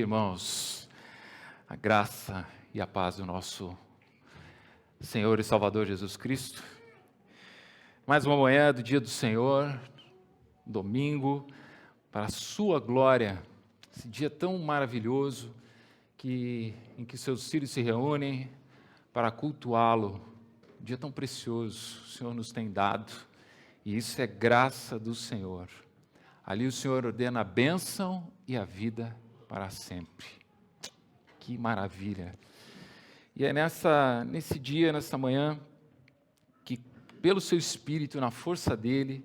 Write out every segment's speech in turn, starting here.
dia, irmãos. A graça e a paz do nosso Senhor e Salvador Jesus Cristo. Mais uma manhã do dia do Senhor, domingo, para a sua glória. Esse dia tão maravilhoso em que seus filhos se reúnem para cultuá-lo. Um dia tão precioso o Senhor nos tem dado. E isso é graça do Senhor. Ali o Senhor ordena a bênção e a vida para sempre. Que maravilha! E é nesse dia, nessa manhã, que pelo seu Espírito, na força dele,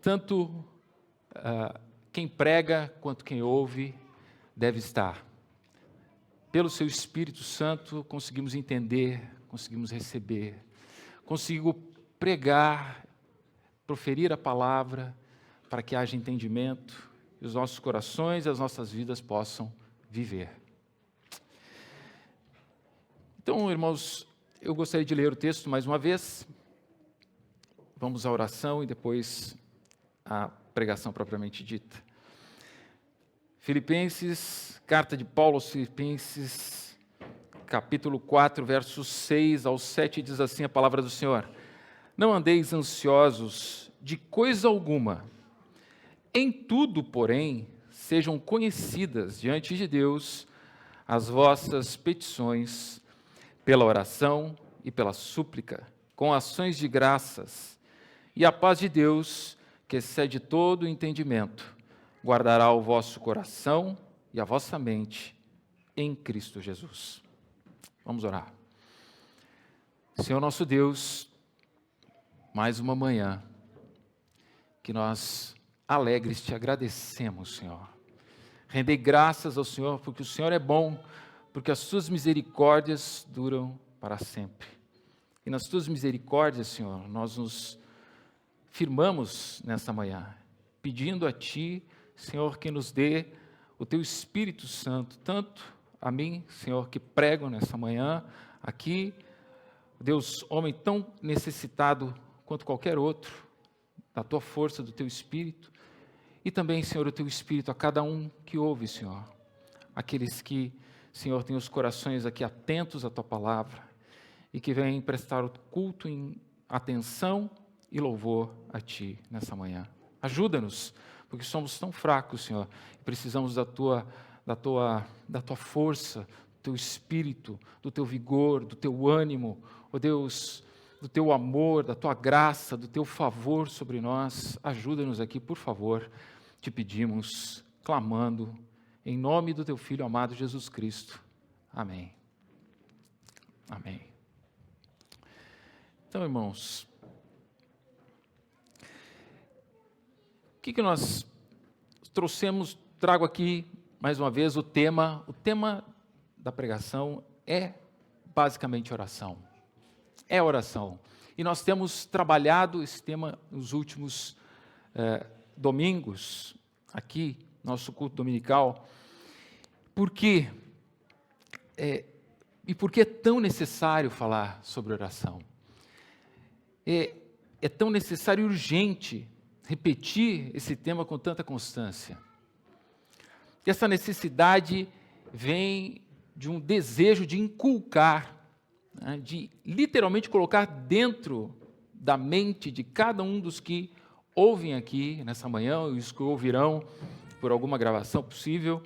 tanto quem prega quanto quem ouve deve estar. Pelo seu Espírito Santo, conseguimos entender, conseguimos receber, consigo pregar, proferir a palavra, para que haja entendimento e os nossos corações e as nossas vidas possam viver. Então, irmãos, eu gostaria de ler o texto mais uma vez. Vamos à oração e depois à pregação propriamente dita. Filipenses, carta de Paulo aos Filipenses, capítulo 4, versos 6 ao 7, diz assim a palavra do Senhor: Não andeis ansiosos de coisa alguma. Em tudo, porém, sejam conhecidas diante de Deus as vossas petições, pela oração e pela súplica, com ações de graças, e a paz de Deus, que excede todo o entendimento, guardará o vosso coração e a vossa mente em Cristo Jesus. Vamos orar. Senhor nosso Deus, mais uma manhã que nós alegres te agradecemos, Senhor. Rendei graças ao Senhor, porque o Senhor é bom, porque as tuas misericórdias duram para sempre. E nas tuas misericórdias, Senhor, nós nos firmamos nessa manhã, pedindo a Ti, Senhor, que nos dê o Teu Espírito Santo, tanto a mim, Senhor, que prego nessa manhã, aqui, Deus, homem tão necessitado quanto qualquer outro, da Tua força, do Teu Espírito, e também, Senhor, o Teu Espírito a cada um que ouve, Senhor. Aqueles que, Senhor, têm os corações aqui atentos à Tua palavra e que vêm prestar o culto em atenção e louvor a Ti nessa manhã. Ajuda-nos, porque somos tão fracos, Senhor, e precisamos da tua força, do Teu Espírito, do Teu vigor, do Teu ânimo, ó Deus, do Teu amor, da Tua graça, do Teu favor sobre nós. Ajuda-nos aqui, por favor, te pedimos, clamando, em nome do Teu Filho amado Jesus Cristo. Amém. Amém. Então, irmãos, o que nós trouxemos? Trago aqui, mais uma vez, o tema da pregação é basicamente oração. É oração. E nós temos trabalhado esse tema nos últimos domingos, aqui, nosso culto dominical. Por quê? E por que é tão necessário falar sobre oração? É tão necessário e urgente repetir esse tema com tanta constância. E essa necessidade vem de um desejo de inculcar, de literalmente colocar dentro da mente de cada um dos que ouvem aqui nessa manhã, e os que ouvirão por alguma gravação possível,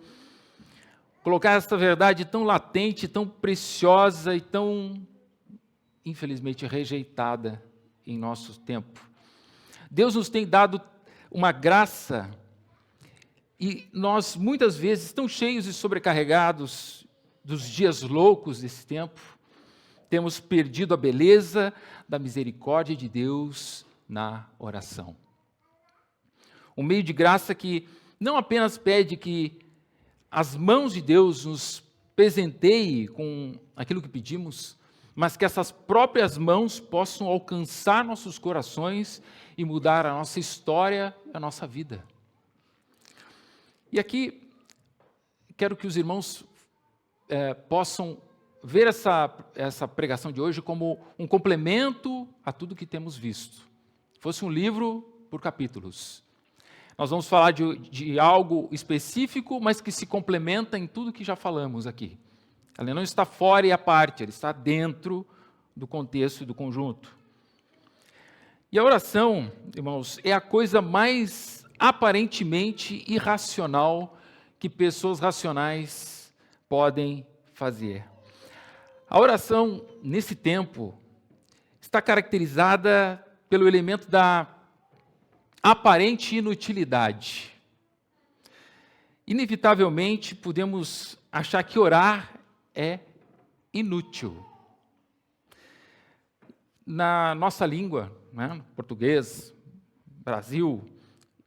colocar essa verdade tão latente, tão preciosa e tão, infelizmente, rejeitada em nosso tempo. Deus nos tem dado uma graça e nós, muitas vezes, tão cheios e sobrecarregados dos dias loucos desse tempo, temos perdido a beleza da misericórdia de Deus na oração. Um meio de graça que não apenas pede que as mãos de Deus nos presenteiem com aquilo que pedimos, mas que essas próprias mãos possam alcançar nossos corações e mudar a nossa história, a nossa vida. E aqui, quero que os irmãos possam ver essa pregação de hoje como um complemento a tudo que temos visto. Fosse um livro por capítulos. Nós vamos falar de algo específico, mas que se complementa em tudo que já falamos aqui. Ela não está fora e à parte, ela está dentro do contexto e do conjunto. E a oração, irmãos, é a coisa mais aparentemente irracional que pessoas racionais podem fazer. A oração, nesse tempo, está caracterizada pelo elemento da aparente inutilidade. Inevitavelmente, podemos achar que orar é inútil. Na nossa língua, né, português, Brasil,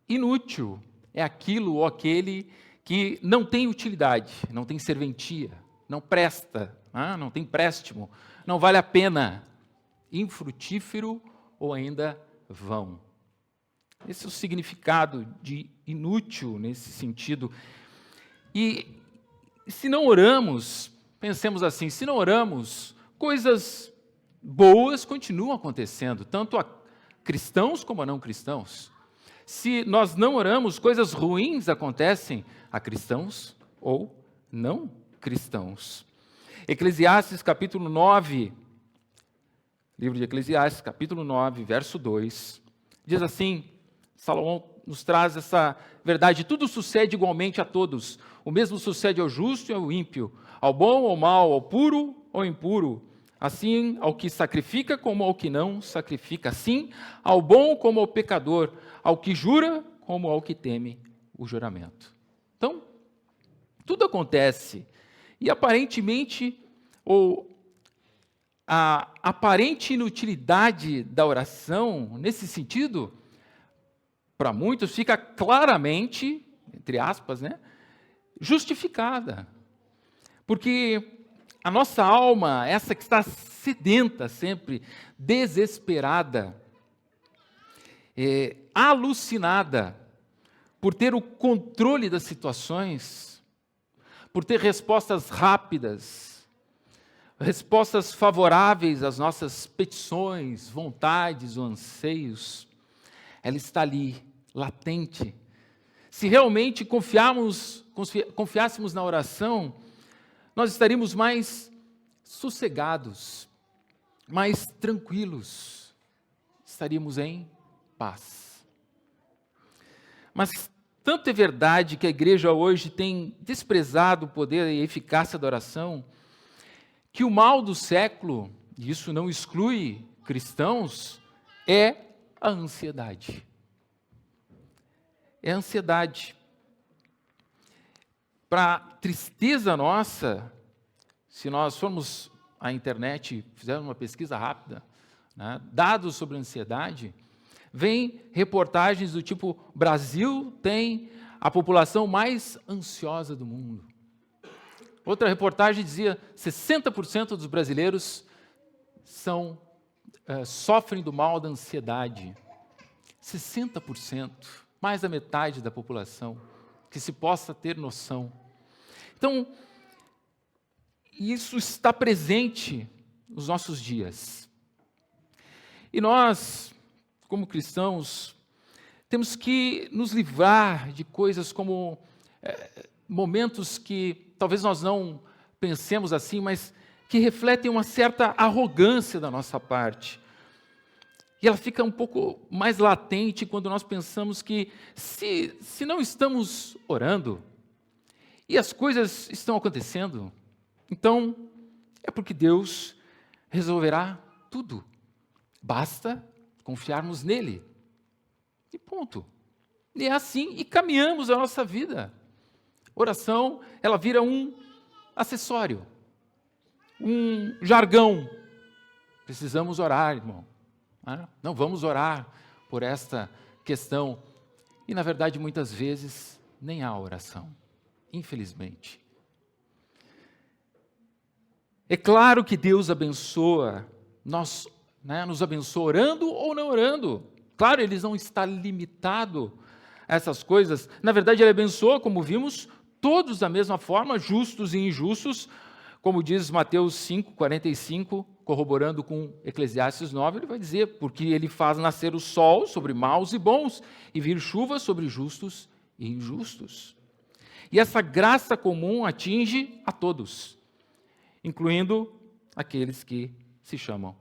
inútil é aquilo ou aquele que não tem utilidade, não tem serventia, não presta, não tem préstimo, não vale a pena, infrutífero ou ainda vão. Esse é o significado de inútil nesse sentido. E se não oramos, pensemos assim, se não oramos, coisas boas continuam acontecendo, tanto a cristãos como a não cristãos. Se nós não oramos, coisas ruins acontecem a cristãos ou não cristãos. Eclesiastes capítulo 9, livro de Eclesiastes, capítulo 9, verso 2, diz assim, Salomão nos traz essa verdade, tudo sucede igualmente a todos, o mesmo sucede ao justo e ao ímpio, ao bom ou ao mal, ao puro ou ao impuro, assim ao que sacrifica como ao que não sacrifica, assim ao bom como ao pecador, ao que jura como ao que teme o juramento. Então, tudo acontece, e aparentemente, a aparente inutilidade da oração, nesse sentido, para muitos fica claramente, entre aspas, né, justificada. Porque a nossa alma, essa que está sedenta sempre, desesperada, alucinada por ter o controle das situações, por ter respostas rápidas, respostas favoráveis às nossas petições, vontades ou anseios, ela está ali, latente. Se realmente confiássemos na oração, nós estaríamos mais sossegados, mais tranquilos, estaríamos em paz. Mas tanto é verdade que a igreja hoje tem desprezado o poder e a eficácia da oração, que o mal do século, e isso não exclui cristãos, é a ansiedade. É a ansiedade. Para tristeza nossa, se nós formos à internet, fizermos uma pesquisa rápida, né, dados sobre ansiedade, vem reportagens do tipo, Brasil tem a população mais ansiosa do mundo. Outra reportagem dizia, 60% dos brasileiros sofrem do mal da ansiedade. 60%, mais da metade da população, que se possa ter noção. Então, isso está presente nos nossos dias. E nós, como cristãos, temos que nos livrar de coisas como momentos que talvez nós não pensemos assim, mas que refletem uma certa arrogância da nossa parte. E ela fica um pouco mais latente quando nós pensamos que se não estamos orando e as coisas estão acontecendo, então é porque Deus resolverá tudo. Basta confiarmos nele. E ponto. E é assim, e caminhamos a nossa vida. Oração, ela vira um acessório, um jargão. Precisamos orar, irmão. Não vamos orar por esta questão. E, na verdade, muitas vezes, nem há oração, infelizmente. É claro que Deus abençoa, nos abençoa orando ou não orando. Claro, Ele não está limitado a essas coisas. Na verdade, Ele abençoa, como vimos, todos da mesma forma, justos e injustos, Como diz Mateus 5:45, corroborando com Eclesiastes 9, ele vai dizer, porque ele faz nascer o sol sobre maus e bons, e vir chuva sobre justos e injustos. E essa graça comum atinge a todos, incluindo aqueles que se chamam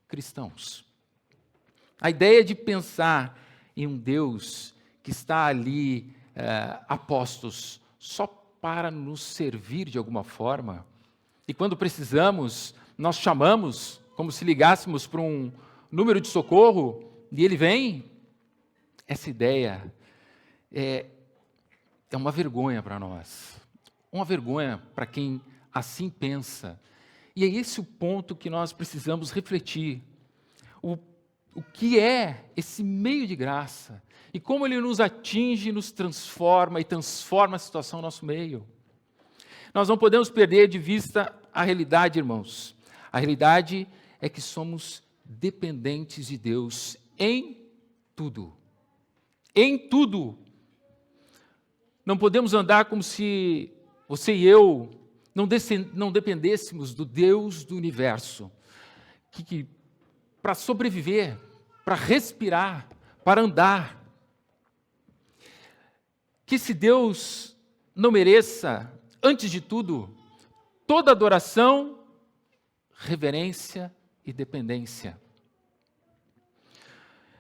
cristãos. A ideia de pensar em um Deus que está ali a postos só para nos servir de alguma forma, e quando precisamos, nós chamamos, como se ligássemos para um número de socorro, e ele vem. Essa ideia é uma vergonha para nós, uma vergonha para quem assim pensa. E é esse o ponto que nós precisamos refletir. O que é esse meio de graça? E como ele nos atinge, nos transforma e transforma a situação no nosso meio. Nós não podemos perder de vista a realidade, irmãos. A realidade é que somos dependentes de Deus em tudo. Em tudo. Não podemos andar como se você e eu não dependêssemos do Deus do universo, que para sobreviver, para respirar, para andar. Que esse Deus não mereça, antes de tudo, toda adoração, reverência e dependência.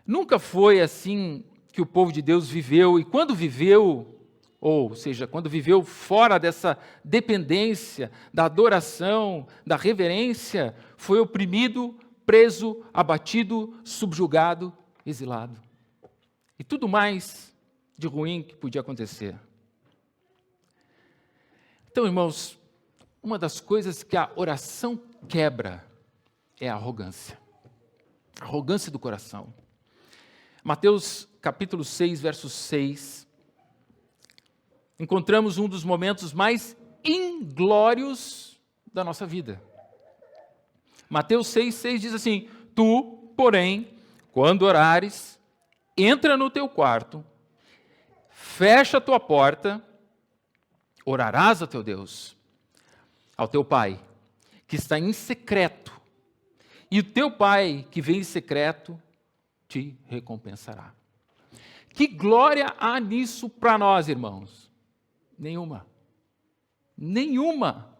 Nunca foi assim que o povo de Deus viveu, e quando viveu, ou seja, quando viveu fora dessa dependência, da adoração, da reverência, foi oprimido, preso, abatido, subjugado, exilado. E tudo mais de ruim que podia acontecer. Então, irmãos, uma das coisas que a oração quebra é a arrogância. A arrogância do coração. Mateus capítulo 6, verso 6, encontramos um dos momentos mais inglórios da nossa vida. Mateus 6 diz assim: tu, porém, quando orares, entra no teu quarto, fecha a tua porta, orarás a teu Deus, ao teu Pai, que está em secreto, e o teu Pai, que vem em secreto, te recompensará. Que glória há nisso para nós, irmãos? Nenhuma. Nenhuma.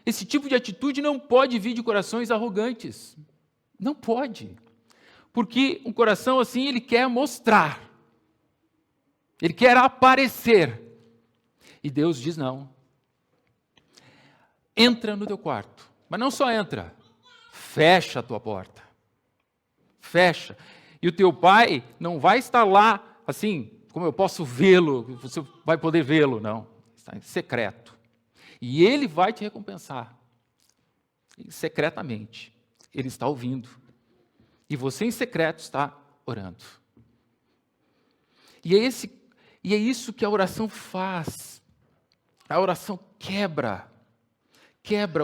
Esse tipo de atitude não pode vir de corações arrogantes. Não pode. Porque um coração assim, ele quer mostrar. Ele quer aparecer. E Deus diz não. Entra no teu quarto. Mas não só entra. Fecha a tua porta. Fecha. E o teu Pai não vai estar lá, assim, como eu posso vê-lo, você vai poder vê-lo, não. Está em secreto. E Ele vai te recompensar. Secretamente. Ele está ouvindo. E você em secreto está orando. E é isso que a oração faz. A oração quebra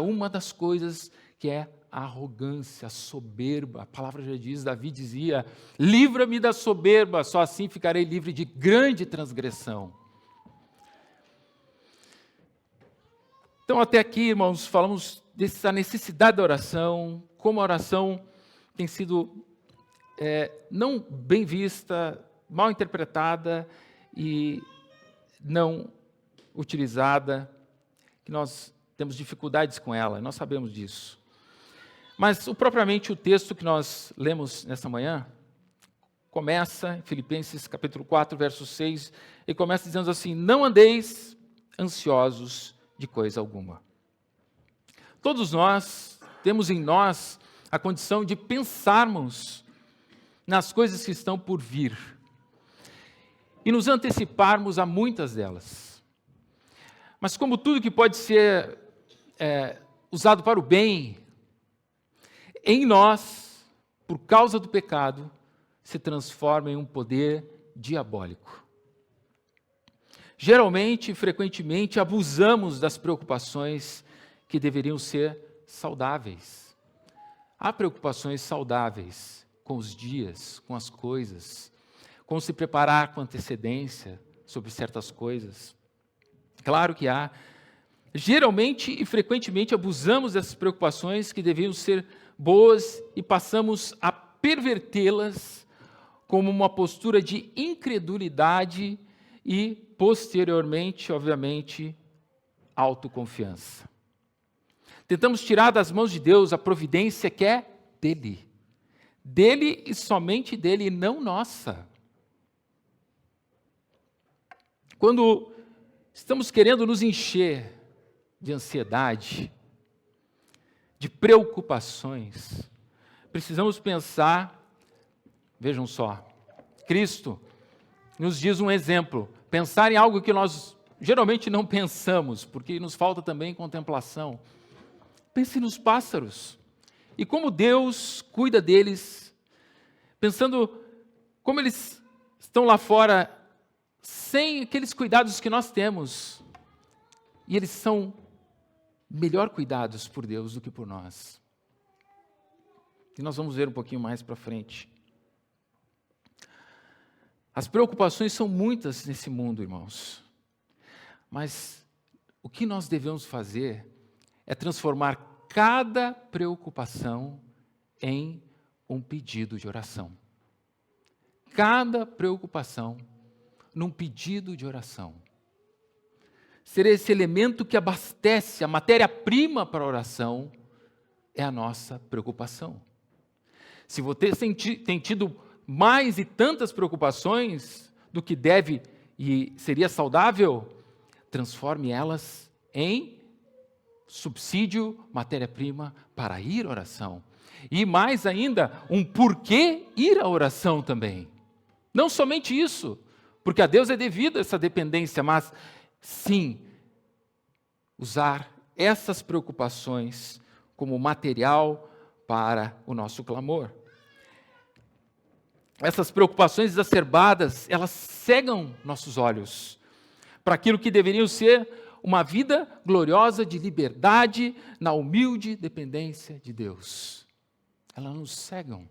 uma das coisas que é a arrogância, a soberba. A palavra já diz, Davi dizia: livra-me da soberba, só assim ficarei livre de grande transgressão. Então, até aqui, irmãos, falamos dessa necessidade da oração, como a oração tem sido não bem vista, mal interpretada e não utilizada, que nós temos dificuldades com ela, nós sabemos disso. Mas, propriamente, o texto que nós lemos nessa manhã começa em Filipenses capítulo 4, verso 6, e começa dizendo assim: não andeis ansiosos de coisa alguma. Todos nós temos em nós a condição de pensarmos nas coisas que estão por vir e nos anteciparmos a muitas delas. Mas como tudo que pode ser usado para o bem, em nós, por causa do pecado, se transforma em um poder diabólico. Geralmente, frequentemente, abusamos das preocupações que deveriam ser saudáveis. Há preocupações saudáveis com os dias, com as coisas, com se preparar com antecedência sobre certas coisas. Claro que há. geralmente e frequentemente abusamos dessas preocupações que deviam ser boas e passamos a pervertê-las como uma postura de incredulidade e, posteriormente, obviamente, autoconfiança. Tentamos tirar das mãos de Deus a providência que é dele. Dele e somente dele, e não nossa. Quando estamos querendo nos encher de ansiedade, de preocupações, precisamos pensar, vejam só, Cristo nos diz um exemplo, pensar em algo que nós geralmente não pensamos, porque nos falta também contemplação. Pense nos pássaros, e como Deus cuida deles, pensando como eles estão lá fora, sem aqueles cuidados que nós temos, e eles são melhor cuidados por Deus do que por nós. E nós vamos ver um pouquinho mais para frente. As preocupações são muitas nesse mundo, irmãos. Mas o que nós devemos fazer é transformar cada preocupação em um pedido de oração. Cada preocupação num pedido de oração. Ser esse elemento que abastece a matéria-prima para a oração é a nossa preocupação. Se você tem tido mais e tantas preocupações do que deve e seria saudável, transforme elas em subsídio, matéria-prima para ir à oração. E mais ainda, um porquê ir à oração também. Não somente isso, porque a Deus é devido essa dependência, mas sim, usar essas preocupações como material para o nosso clamor. Essas preocupações exacerbadas, elas cegam nossos olhos para aquilo que deveriam ser uma vida gloriosa de liberdade na humilde dependência de Deus. Elas nos cegam.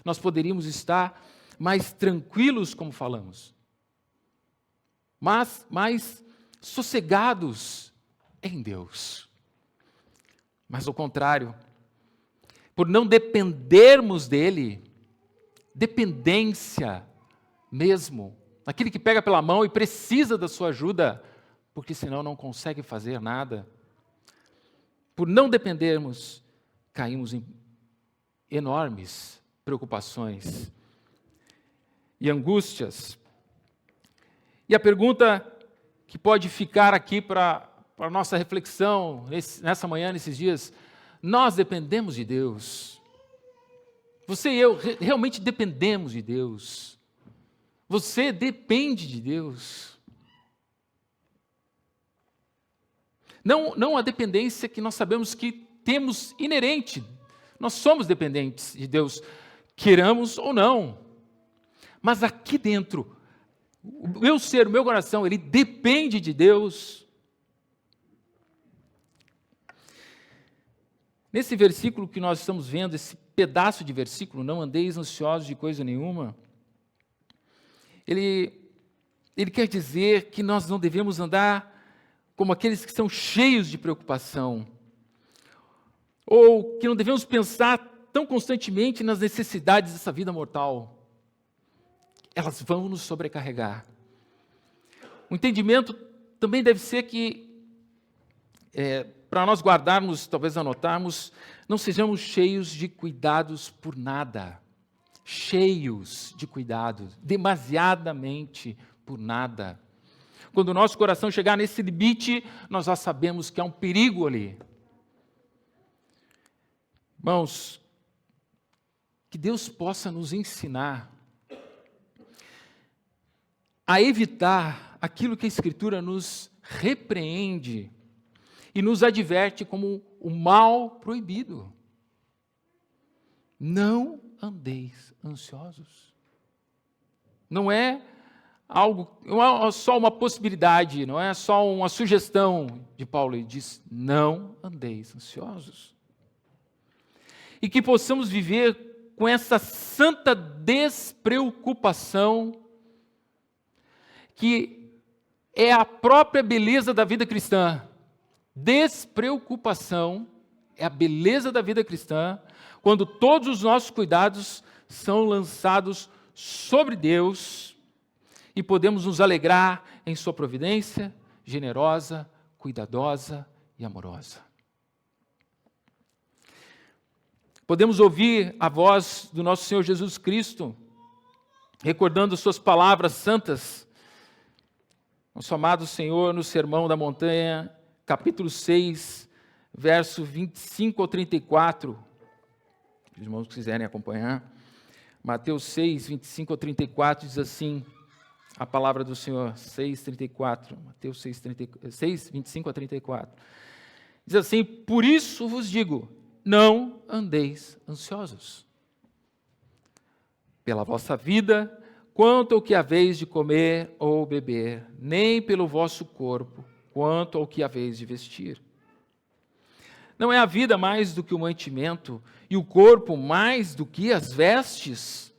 Nós poderíamos estar mais tranquilos, como falamos, mas mais sossegados em Deus. Mas ao contrário, por não dependermos dele, dependência mesmo, aquele que pega pela mão e precisa da sua ajuda, porque senão não consegue fazer nada. Por não dependermos, caímos em enormes preocupações e angústias. E a pergunta que pode ficar aqui para a nossa reflexão nessa manhã, nesses dias, nós dependemos de Deus. Você e eu realmente dependemos de Deus. Você depende de Deus. Não a dependência que nós sabemos que temos inerente. Nós somos dependentes de Deus, queiramos ou não. Mas aqui dentro, o meu ser, o meu coração, ele depende de Deus. Nesse versículo que nós estamos vendo, esse pedaço de versículo, não andeis ansiosos de coisa nenhuma, ele quer dizer que nós não devemos andar como aqueles que são cheios de preocupação, ou que não devemos pensar tão constantemente nas necessidades dessa vida mortal. Elas vão nos sobrecarregar. O entendimento também deve ser que, para nós guardarmos, talvez anotarmos, não sejamos cheios de cuidados por nada. Cheios de cuidados, demasiadamente por nada. Quando o nosso coração chegar nesse limite, nós já sabemos que há um perigo ali. Irmãos, que Deus possa nos ensinar a evitar aquilo que a Escritura nos repreende e nos adverte como o mal proibido. Não andeis ansiosos. Não é algo, não é só uma possibilidade, não é só uma sugestão de Paulo. Ele diz, não andeis ansiosos. E que possamos viver com essa santa despreocupação que é a própria beleza da vida cristã. Despreocupação é a beleza da vida cristã, quando todos os nossos cuidados são lançados sobre Deus e podemos nos alegrar em sua providência generosa, cuidadosa e amorosa. Podemos ouvir a voz do nosso Senhor Jesus Cristo, recordando suas palavras santas. Nosso amado Senhor, no Sermão da Montanha, capítulo 6, verso 25 ao 34. Se os irmãos quiserem acompanhar. Mateus 6, 25 ao 34 diz assim, a palavra do Senhor, 6, 34. Mateus 6, 25 a 34. Diz assim, por isso vos digo, não andeis ansiosos pela vossa vida, quanto ao que haveis de comer ou beber, nem pelo vosso corpo, quanto ao que haveis de vestir. Não é a vida mais do que o mantimento, e o corpo mais do que as vestes?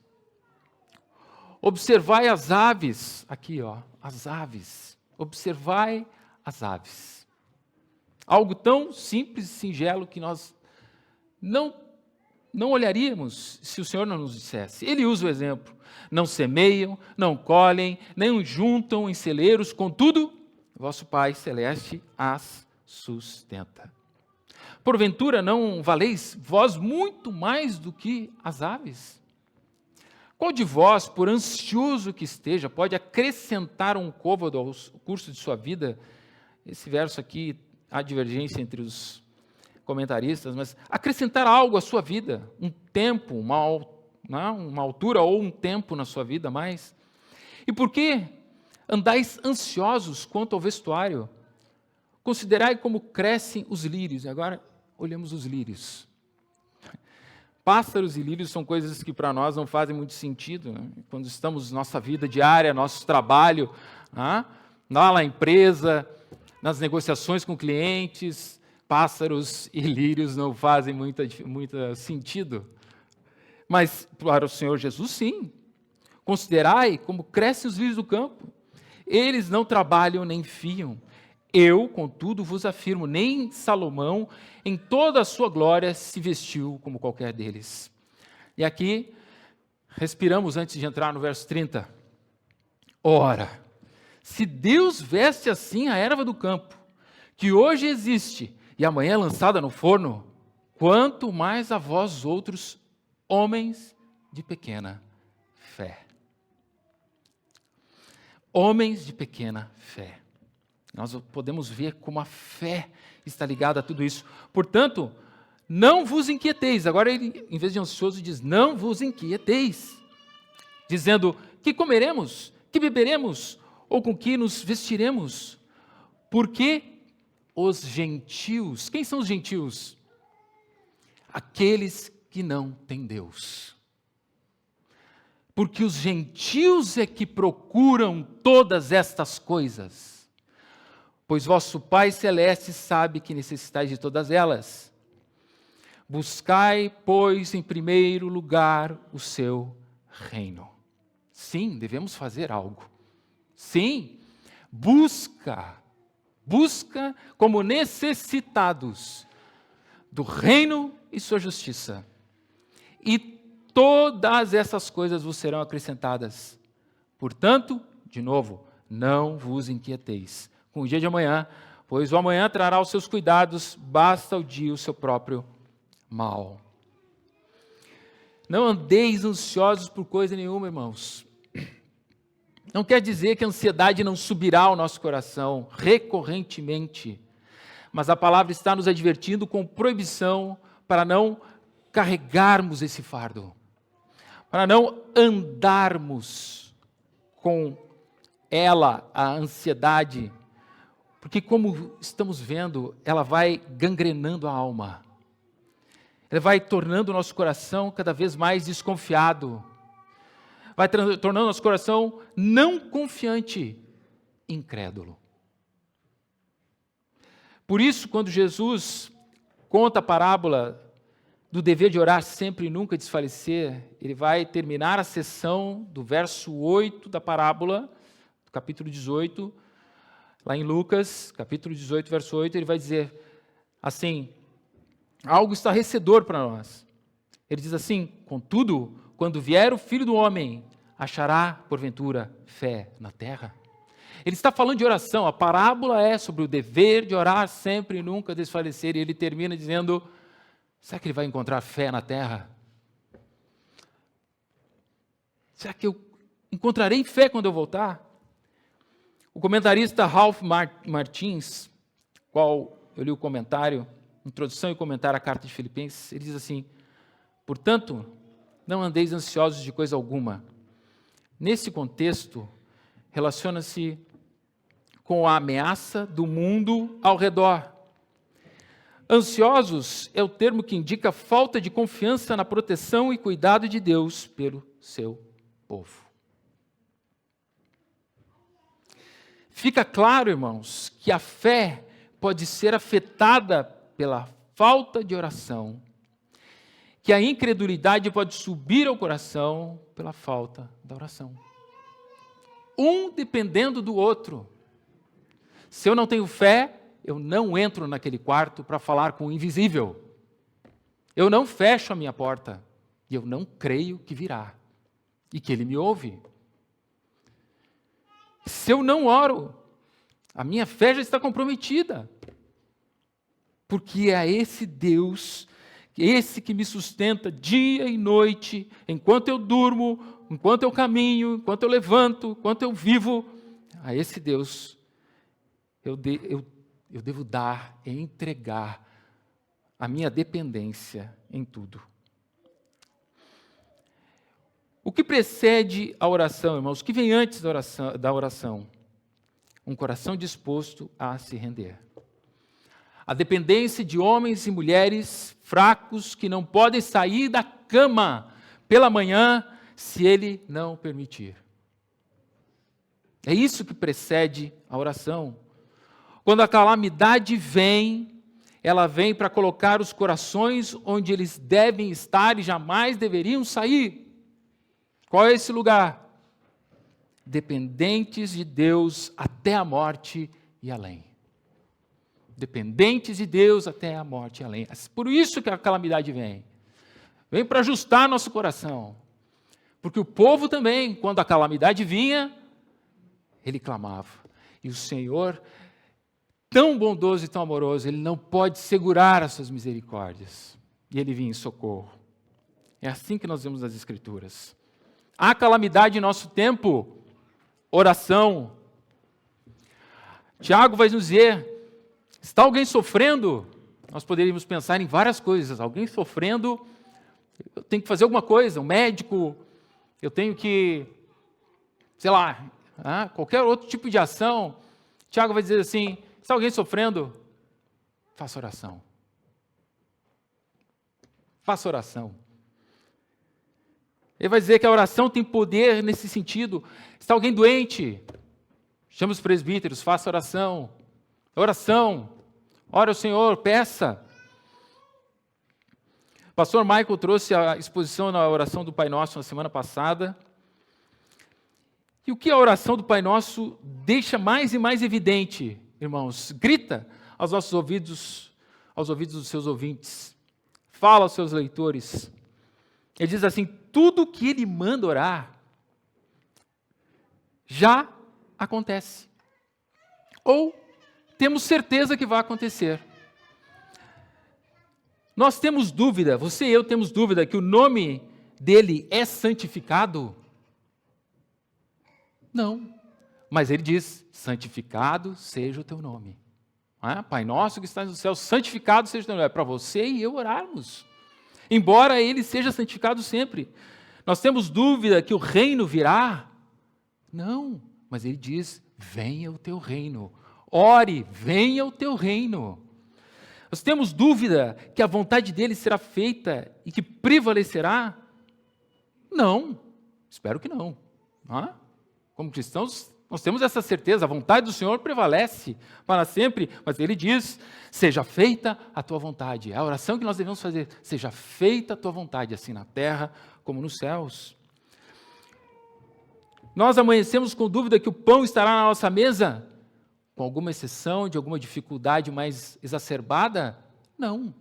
Observai as aves, aqui as aves, observai as aves. Algo tão simples e singelo que nós não olharíamos se o Senhor não nos dissesse. Ele usa o exemplo. Não semeiam, não colhem, nem juntam em celeiros, contudo, vosso Pai Celeste as sustenta. Porventura não valeis vós muito mais do que as aves? Qual de vós, por ansioso que esteja, pode acrescentar um côvado ao curso de sua vida? Esse verso aqui, há divergência entre os comentaristas, mas acrescentar algo à sua vida, um tempo, uma altura ou um tempo na sua vida a mais. E por que andais ansiosos quanto ao vestuário? Considerai como crescem os lírios. E agora olhamos os lírios. Pássaros e lírios são coisas que para nós não fazem muito sentido, né? Quando estamos na nossa vida diária, nosso trabalho, lá na empresa, nas negociações com clientes, pássaros e lírios não fazem muito sentido. Mas para o Senhor Jesus, sim. Considerai como crescem os lírios do campo. Eles não trabalham nem fiam. Eu, contudo, vos afirmo, nem Salomão, em toda a sua glória, se vestiu como qualquer deles. E aqui, respiramos antes de entrar no verso 30. Ora, se Deus veste assim a erva do campo, que hoje existe e amanhã é lançada no forno, quanto mais a vós outros, homens de pequena fé. Homens de pequena fé. Nós podemos ver como a fé está ligada a tudo isso. Portanto, não vos inquieteis. Agora ele, em vez de ansioso, diz, não vos inquieteis. Dizendo, que comeremos, que beberemos, ou com que nos vestiremos? Porque os gentios, quem são os gentios? Aqueles que não têm Deus. Porque os gentios é que procuram todas estas coisas. Pois vosso Pai Celeste sabe que necessitais de todas elas. Buscai, pois, em primeiro lugar o seu reino. Sim, devemos fazer algo. Sim, busca como necessitados do reino e sua justiça. E todas essas coisas vos serão acrescentadas. Portanto, de novo, não vos inquieteis com o dia de amanhã, pois o amanhã trará os seus cuidados, basta o dia o seu próprio mal. Não andeis ansiosos por coisa nenhuma, irmãos. Não quer dizer que a ansiedade não subirá ao nosso coração recorrentemente, mas a palavra está nos advertindo com proibição para não carregarmos esse fardo, para não andarmos com ela, a ansiedade, porque como estamos vendo, ela vai gangrenando a alma, ela vai tornando o nosso coração cada vez mais desconfiado, vai tornando o nosso coração não confiante, incrédulo. Por isso, quando Jesus conta a parábola do dever de orar sempre e nunca desfalecer, ele vai terminar a sessão do verso 8 da parábola, do capítulo 18, Lá em Lucas, capítulo 18, verso 8, ele vai dizer assim, algo estarrecedor para nós. Ele diz assim, contudo, quando vier o Filho do Homem, achará, porventura, fé na terra? Ele está falando de oração, a parábola é sobre o dever de orar sempre e nunca desfalecer, e ele termina dizendo, será que ele vai encontrar fé na terra? Será que eu encontrarei fé quando eu voltar? O comentarista Ralph Martins, qual eu li o comentário, introdução e comentário à carta de Filipenses, ele diz assim, portanto, não andeis ansiosos de coisa alguma. Nesse contexto, relaciona-se com a ameaça do mundo ao redor. Ansiosos é o termo que indica falta de confiança na proteção e cuidado de Deus pelo seu povo. Fica claro, irmãos, que a fé pode ser afetada pela falta de oração, que a incredulidade pode subir ao coração pela falta da oração. Um dependendo do outro. Se eu não tenho fé, eu não entro naquele quarto para falar com o invisível. Eu não fecho a minha porta e eu não creio que virá e que ele me ouve. Se eu não oro, a minha fé já está comprometida. Porque é esse Deus, esse que me sustenta dia e noite, enquanto eu durmo, enquanto eu caminho, enquanto eu levanto, enquanto eu vivo, a esse Deus eu devo dar e entregar a minha dependência em tudo. O que precede a oração, irmãos? O que vem antes da oração? Um coração disposto a se render. A dependência de homens e mulheres fracos que não podem sair da cama pela manhã se Ele não permitir. É isso que precede a oração. Quando a calamidade vem, ela vem para colocar os corações onde eles devem estar e jamais deveriam sair. Qual é esse lugar? Dependentes de Deus até a morte e além. Dependentes de Deus até a morte e além. Por isso que a calamidade vem. Vem para ajustar nosso coração. Porque o povo também, quando a calamidade vinha, ele clamava. E o Senhor, tão bondoso e tão amoroso, Ele não pode segurar as suas misericórdias. E Ele vinha em socorro. É assim que nós vemos nas Escrituras. Há calamidade em nosso tempo, oração. Tiago vai nos dizer, está alguém sofrendo? Nós poderíamos pensar em várias coisas. Alguém sofrendo, eu tenho que fazer alguma coisa, um médico, eu tenho que, sei lá, qualquer outro tipo de ação. Tiago vai dizer assim, está alguém sofrendo? Faça oração. Faça oração. Ele vai dizer que a oração tem poder nesse sentido. Está alguém doente? Chame os presbíteros, faça oração. Oração. Ore ao Senhor, peça. O pastor Michael trouxe a exposição na oração do Pai Nosso na semana passada. E o que a oração do Pai Nosso deixa mais e mais evidente, irmãos? Grita aos nossos ouvidos, aos ouvidos dos seus ouvintes. Fala aos seus leitores. Ele diz assim, tudo que ele manda orar já acontece. Ou temos certeza que vai acontecer. Nós temos dúvida, você e eu temos dúvida que o nome dele é santificado? Não. Mas ele diz, santificado seja o teu nome. Pai nosso que estás no céu, santificado seja o teu nome. É para você e eu orarmos. Embora ele seja santificado sempre. Nós temos dúvida que o reino virá? Não, mas ele diz, venha o teu reino. Ore, venha o teu reino. Nós temos dúvida que a vontade dele será feita e que prevalecerá? Não, espero que não. Como cristãos, nós temos essa certeza, a vontade do Senhor prevalece para sempre, mas ele diz, seja feita a tua vontade. É a oração que nós devemos fazer, seja feita a tua vontade, assim na terra como nos céus. Nós amanhecemos com dúvida que o pão estará na nossa mesa? com alguma exceção de alguma dificuldade mais exacerbada? Não.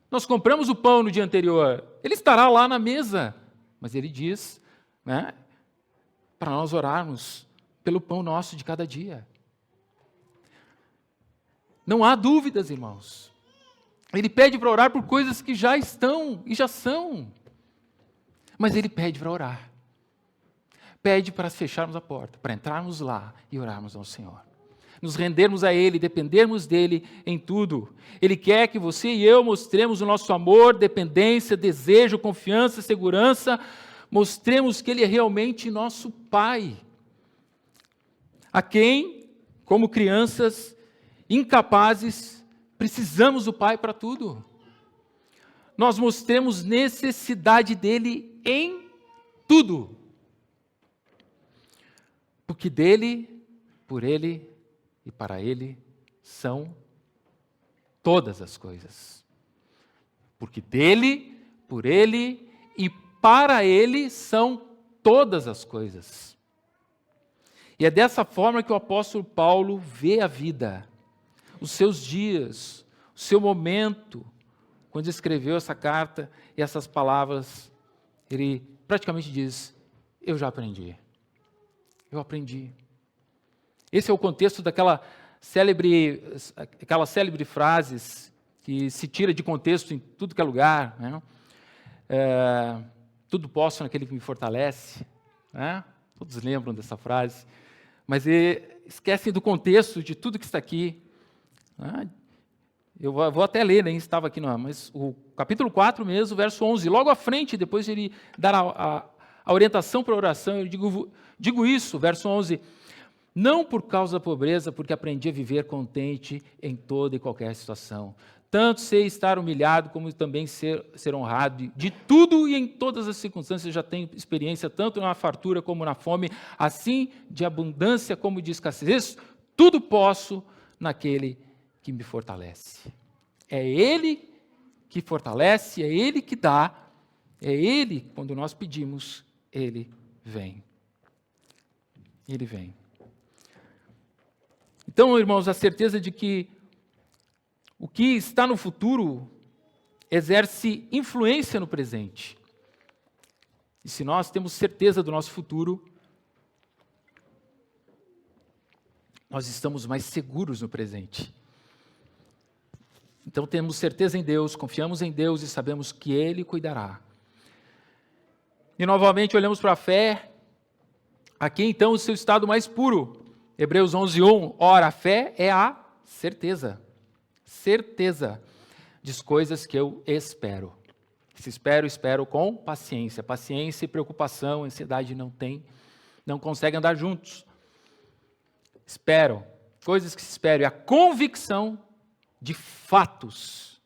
Nós compramos o pão no dia anterior, ele estará lá na mesa, mas ele diz, né, para nós orarmos pelo pão nosso de cada dia. Não há dúvidas, irmãos. Ele pede para orar por coisas que já estão e já são. Mas ele pede para orar. Pede para fecharmos a porta, para entrarmos lá e orarmos ao Senhor. Nos rendermos a Ele, dependermos dEle em tudo. Ele quer que você e eu mostremos o nosso amor, dependência, desejo, confiança, segurança. Mostremos que Ele é realmente nosso Pai. A quem, como crianças incapazes, precisamos do Pai para tudo. Nós mostremos necessidade dEle em tudo. Porque dEle, por Ele e para Ele são todas as coisas. Porque dEle, por Ele e para Ele são todas as coisas. E é dessa forma que o apóstolo Paulo vê a vida, os seus dias, o seu momento. Quando escreveu essa carta e essas palavras, ele praticamente diz: eu já aprendi. Eu aprendi. Esse é o contexto daquela célebre frases que se tira de contexto em tudo que é lugar, né? Tudo posso naquele que me fortalece, né? Todos lembram dessa frase, mas esquecem do contexto de tudo que está aqui, né? Eu vou até ler, nem estava aqui, não, mas o capítulo 4 mesmo, verso 11, logo à frente, depois de ele dar a orientação para a oração, eu digo isso, verso 11, não por causa da pobreza, porque aprendi a viver contente em toda e qualquer situação. Tanto sei estar humilhado, como também ser honrado. De tudo e em todas as circunstâncias já tenho experiência, tanto na fartura como na fome, assim de abundância como de escassez. Tudo posso naquele que me fortalece. É Ele que fortalece, é Ele que dá, é Ele, quando nós pedimos, Ele vem. Ele vem. Então, irmãos, a certeza de que o que está no futuro exerce influência no presente. E se nós temos certeza do nosso futuro, nós estamos mais seguros no presente. Então temos certeza em Deus, confiamos em Deus e sabemos que Ele cuidará. E novamente olhamos para a fé, aqui então o seu estado mais puro. Hebreus 11:1, ora, a fé é a certeza das coisas que eu espero. Se espero com paciência. Paciência e preocupação, ansiedade não conseguem andar juntos. Espero, coisas que se esperam, e a convicção de fatos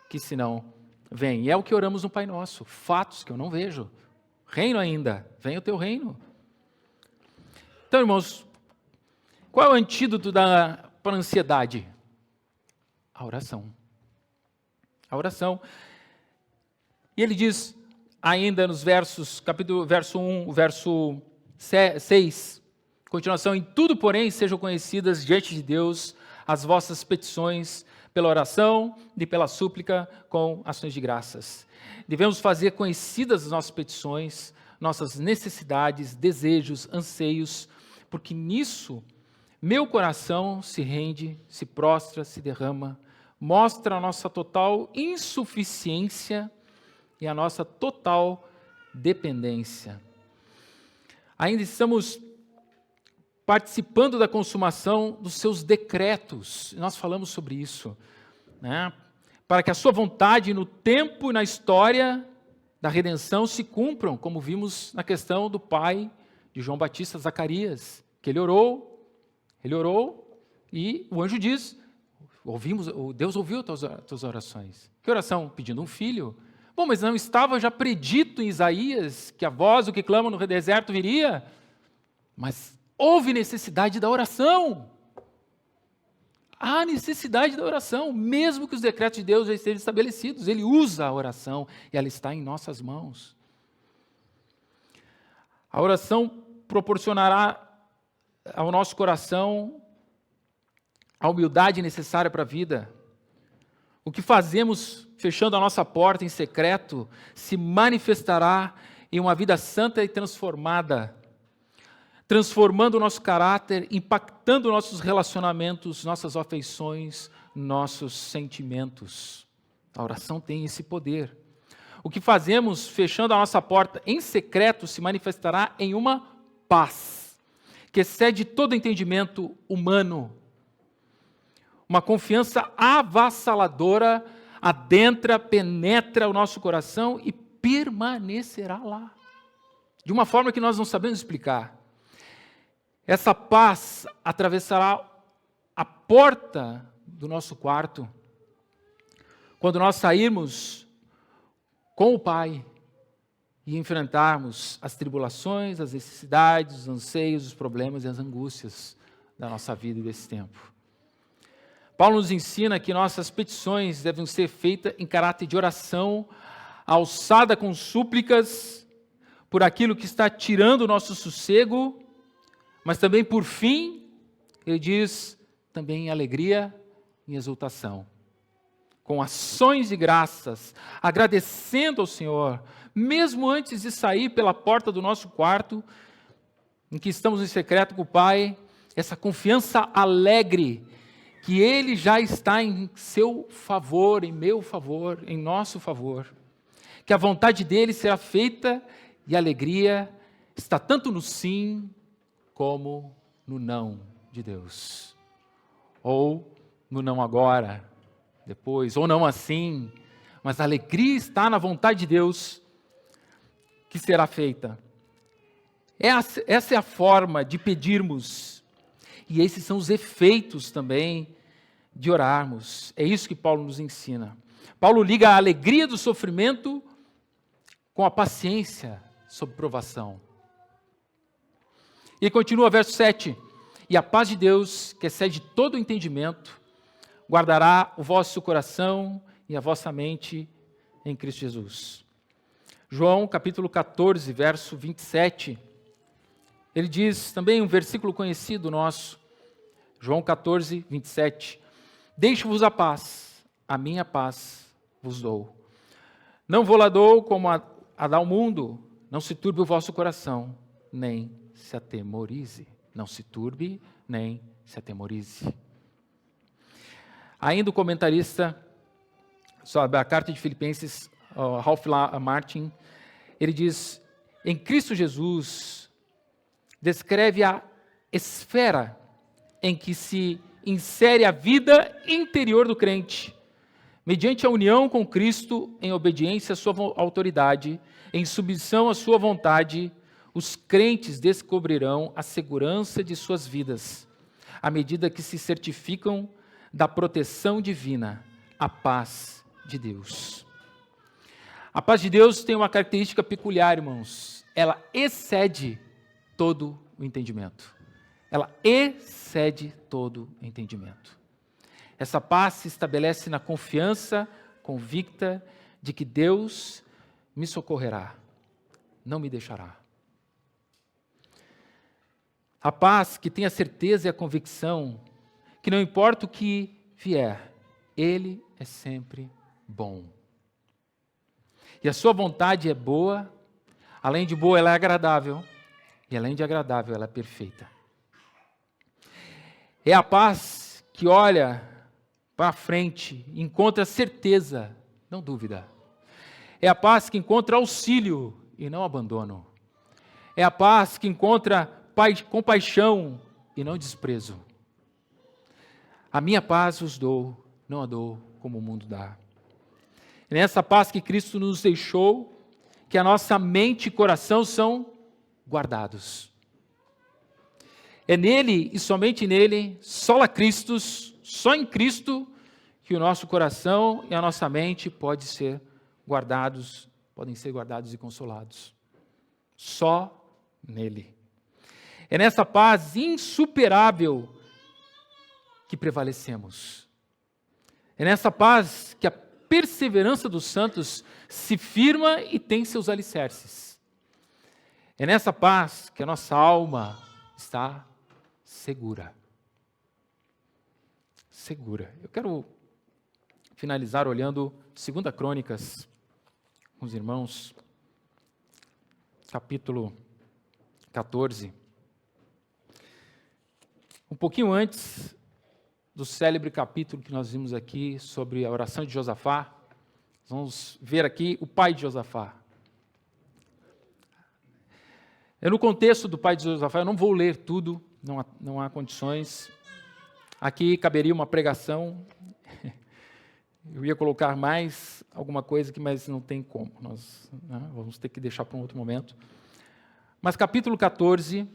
que senão vêm. E é o que oramos no Pai Nosso, fatos que eu não vejo. Reino ainda, venha o teu reino. Então, irmãos, qual é o antídoto para a ansiedade? A oração. A oração. E ele diz ainda nos verso 1, verso 6, continuação, em tudo, porém, sejam conhecidas diante de Deus as vossas petições pela oração e pela súplica com ações de graças. Devemos fazer conhecidas as nossas petições, nossas necessidades, desejos, anseios, porque nisso meu coração se rende, se prostra, se derrama, mostra a nossa total insuficiência e a nossa total dependência. Ainda estamos participando da consumação dos seus decretos. Nós falamos sobre isso, né? Para que a sua vontade no tempo e na história da redenção se cumpram, como vimos na questão do pai de João Batista, Zacarias, que ele orou e o anjo diz, Deus ouviu tuas orações. Que oração? Pedindo um filho. Bom, mas não estava já predito em Isaías que a voz do que clama no deserto viria? Mas houve necessidade da oração. Há necessidade da oração, mesmo que os decretos de Deus já estejam estabelecidos. Ele usa a oração e ela está em nossas mãos. A oração proporcionará ao nosso coração a humildade necessária para a vida, o que fazemos fechando a nossa porta em secreto se manifestará em uma vida santa e transformada, transformando o nosso caráter, impactando nossos relacionamentos, nossas afeições, nossos sentimentos. A oração tem esse poder. O que fazemos fechando a nossa porta em secreto se manifestará em uma paz que excede todo entendimento humano. Uma confiança avassaladora adentra, penetra o nosso coração e permanecerá lá. De uma forma que nós não sabemos explicar. Essa paz atravessará a porta do nosso quarto quando nós sairmos com o Pai e enfrentarmos as tribulações, as necessidades, os anseios, os problemas e as angústias da nossa vida e desse tempo. Paulo nos ensina que nossas petições devem ser feitas em caráter de oração, alçada com súplicas por aquilo que está tirando o nosso sossego, mas também por fim, ele diz, também em alegria e exultação. Com ações de graças, agradecendo ao Senhor, mesmo antes de sair pela porta do nosso quarto, em que estamos em secreto com o Pai, essa confiança alegre, que Ele já está em seu favor, em meu favor, em nosso favor, que a vontade dEle será feita e a alegria está tanto no sim como no não de Deus, ou no não agora, depois, ou não assim, mas a alegria está na vontade de Deus que será feita. Essa é a forma de pedirmos, e esses são os efeitos também de orarmos. É isso que Paulo nos ensina. Paulo liga a alegria do sofrimento com a paciência sob provação. E continua verso 7. E a paz de Deus, que excede todo o entendimento, guardará o vosso coração e a vossa mente em Cristo Jesus. João capítulo 14, verso 27. Ele diz também um versículo conhecido nosso. João 14, 27. Deixo-vos a paz, a minha paz vos dou. Não vou lá dou como a dá o mundo, não se turbe o vosso coração, nem se atemorize. Não se turbe, nem se atemorize. Ainda o comentarista sobre a carta de Filipenses, Ralph Martin, ele diz, em Cristo Jesus, descreve a esfera em que se insere a vida interior do crente, mediante a união com Cristo, em obediência à sua autoridade, em submissão à sua vontade, os crentes descobrirão a segurança de suas vidas, à medida que se certificam da proteção divina, a paz de Deus. A paz de Deus tem uma característica peculiar, irmãos. Ela excede todo o entendimento. Ela excede todo o entendimento. Essa paz se estabelece na confiança convicta de que Deus me socorrerá, não me deixará. A paz que tem a certeza e a convicção que não importa o que vier, Ele é sempre bom. E a sua vontade é boa, além de boa, ela é agradável, e além de agradável, ela é perfeita. É a paz que olha para frente, encontra certeza, não dúvida. É a paz que encontra auxílio e não abandono. É a paz que encontra compaixão e não desprezo. A minha paz vos dou, não a dou como o mundo dá. É nessa paz que Cristo nos deixou, que a nossa mente e coração são guardados. É nele e somente nele, sola Christus, só em Cristo, que o nosso coração e a nossa mente podem ser guardados e consolados. Só nele. É nessa paz insuperável que prevalecemos. É nessa paz que a perseverança dos santos se firma e tem seus alicerces. É nessa paz que a nossa alma está segura. Segura. Eu quero finalizar olhando 2 Crônicas com os irmãos, capítulo 14. Um pouquinho antes do célebre capítulo que nós vimos aqui sobre a oração de Josafá, vamos ver aqui o pai de Josafá. No contexto do pai de Josafá, eu não vou ler tudo, não há condições. Aqui caberia uma pregação. Eu ia colocar mais alguma coisa aqui, mas não tem como. Nós vamos ter que deixar para um outro momento. Mas capítulo 14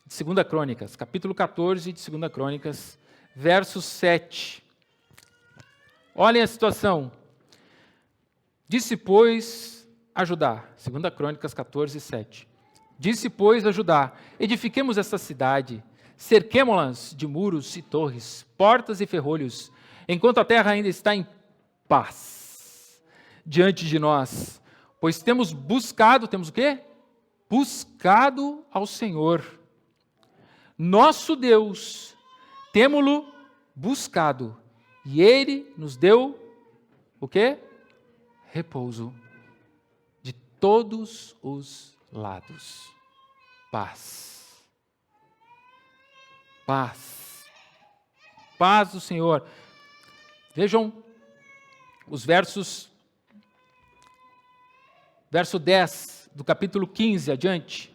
de 2 Crônicas, capítulo 14 de 2 Crônicas, verso 7. Olhem a situação. Disse, pois, a Judá, 2 Crônicas 14, 7. Disse, pois, a Judá, edifiquemos esta cidade, cerquemo-las de muros e torres, portas e ferrolhos, enquanto a terra ainda está em paz diante de nós, pois temos o quê? Buscado ao Senhor, nosso Deus, temo-lo buscado, e Ele nos deu o quê? Repouso de todos os lados. Paz. Paz. Paz do Senhor. Vejam os verso 10 do capítulo 15 adiante.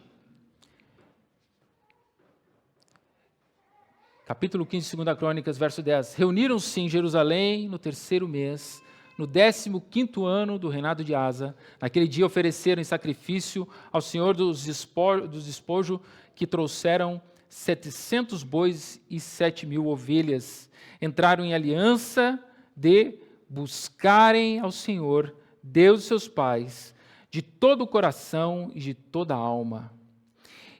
Capítulo 15, 2 Crônicas, verso 10. Reuniram-se em Jerusalém no 3º mês, no 15º ano do reinado de Asa. Naquele dia ofereceram em sacrifício ao Senhor dos despojos que trouxeram 700 bois e 7.000 ovelhas. Entraram em aliança de buscarem ao Senhor, Deus de seus pais, de todo o coração e de toda a alma.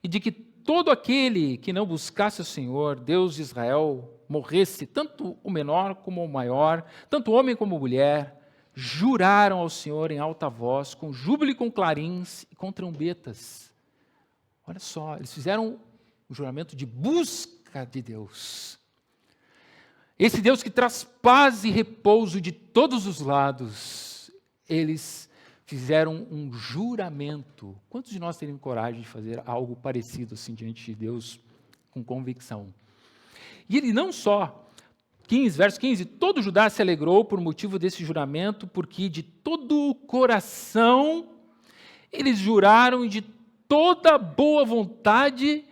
E de que todo aquele que não buscasse o Senhor, Deus de Israel, morresse, tanto o menor como o maior, tanto homem como mulher, juraram ao Senhor em alta voz, com júbilo e com clarins e com trombetas. Olha só, eles fizeram o juramento de busca de Deus. Esse Deus que traz paz e repouso de todos os lados, eles fizeram um juramento. Quantos de nós teriam coragem de fazer algo parecido assim diante de Deus com convicção? E ele não só, verso 15, todo Judá se alegrou por motivo desse juramento, porque de todo o coração eles juraram e de toda boa vontade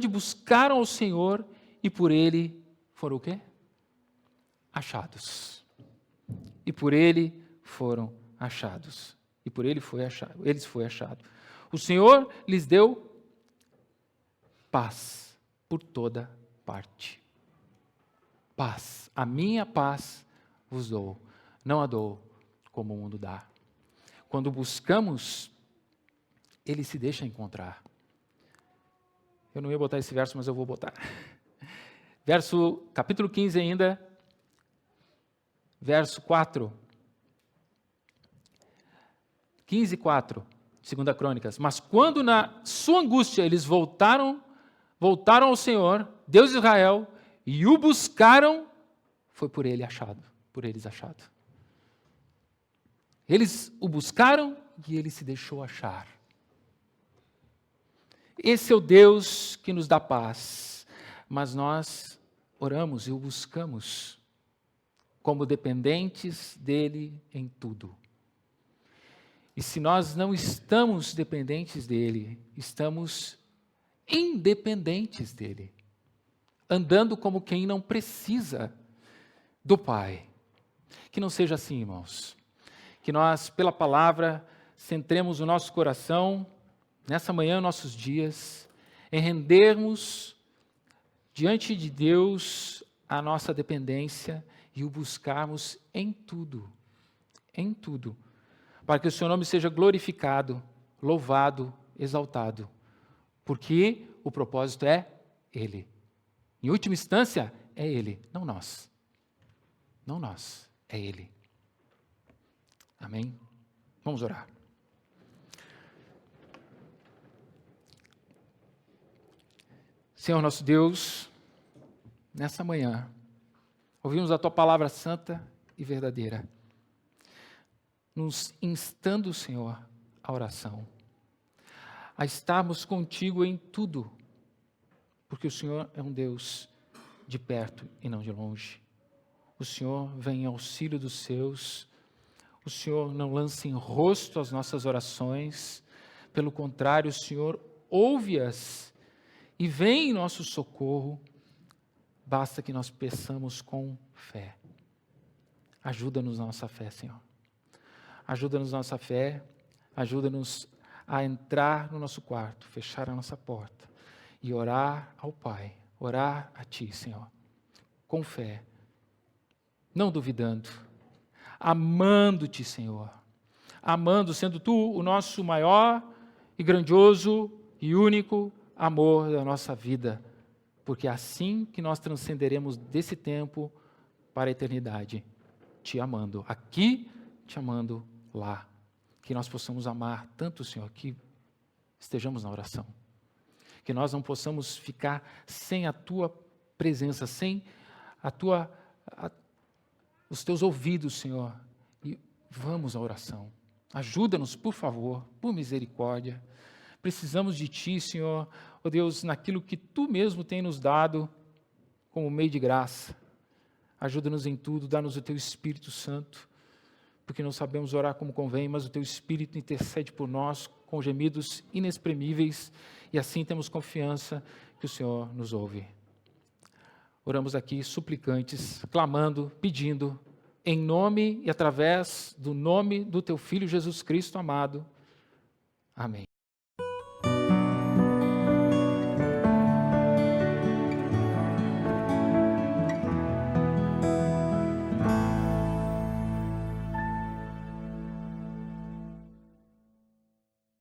buscaram ao Senhor e por ele foram o quê? Achados. E por ele foram achados. E por ele eles foi achado. O Senhor lhes deu paz por toda parte. Paz. A minha paz vos dou. Não a dou como o mundo dá. Quando buscamos, ele se deixa encontrar. Eu não ia botar esse verso, mas eu vou botar. Capítulo 15 ainda, verso 4. 15, 4, 2 Crônicas. Mas quando na sua angústia eles voltaram ao Senhor, Deus de Israel, e o buscaram, foi por eles achado. Eles o buscaram e ele se deixou achar. Esse é o Deus que nos dá paz, mas nós oramos e o buscamos como dependentes dele em tudo. E se nós não estamos dependentes dele, estamos independentes dele, andando como quem não precisa do Pai. Que não seja assim, irmãos. Que nós, pela palavra, centremos o nosso coração, nessa manhã, nossos dias, em rendermos diante de Deus a nossa dependência e o buscarmos em tudo, para que o seu nome seja glorificado, louvado, exaltado, porque o propósito é Ele. Em última instância, é Ele, não nós. Não nós, é Ele. Amém? Vamos orar. Senhor nosso Deus, nessa manhã, ouvimos a Tua palavra santa e verdadeira, nos instando, Senhor, à oração, a estarmos contigo em tudo, porque o Senhor é um Deus de perto e não de longe. O Senhor vem em auxílio dos seus, o Senhor não lança em rosto as nossas orações, pelo contrário, o Senhor ouve-as e vem em nosso socorro, basta que nós peçamos com fé. Ajuda-nos na nossa fé, Senhor. Ajuda-nos na nossa fé, ajuda-nos a entrar no nosso quarto, fechar a nossa porta e orar ao Pai, orar a Ti, Senhor, com fé, não duvidando, amando-Te, Senhor, amando, sendo Tu o nosso maior e grandioso e único amor da nossa vida, porque é assim que nós transcenderemos desse tempo para a eternidade, Te amando aqui, Te amando lá. Que nós possamos amar tanto, Senhor, que estejamos na oração. Que nós não possamos ficar sem a Tua presença, sem os Teus ouvidos, Senhor. E vamos à oração. Ajuda-nos, por favor, por misericórdia. Precisamos de Ti, Senhor, ó Deus, naquilo que Tu mesmo tem nos dado como meio de graça. Ajuda-nos em tudo, dá-nos o Teu Espírito Santo, porque não sabemos orar como convém, mas o Teu Espírito intercede por nós com gemidos inexprimíveis, e assim temos confiança que o Senhor nos ouve. Oramos aqui suplicantes, clamando, pedindo, em nome e através do nome do Teu Filho Jesus Cristo amado. Amém.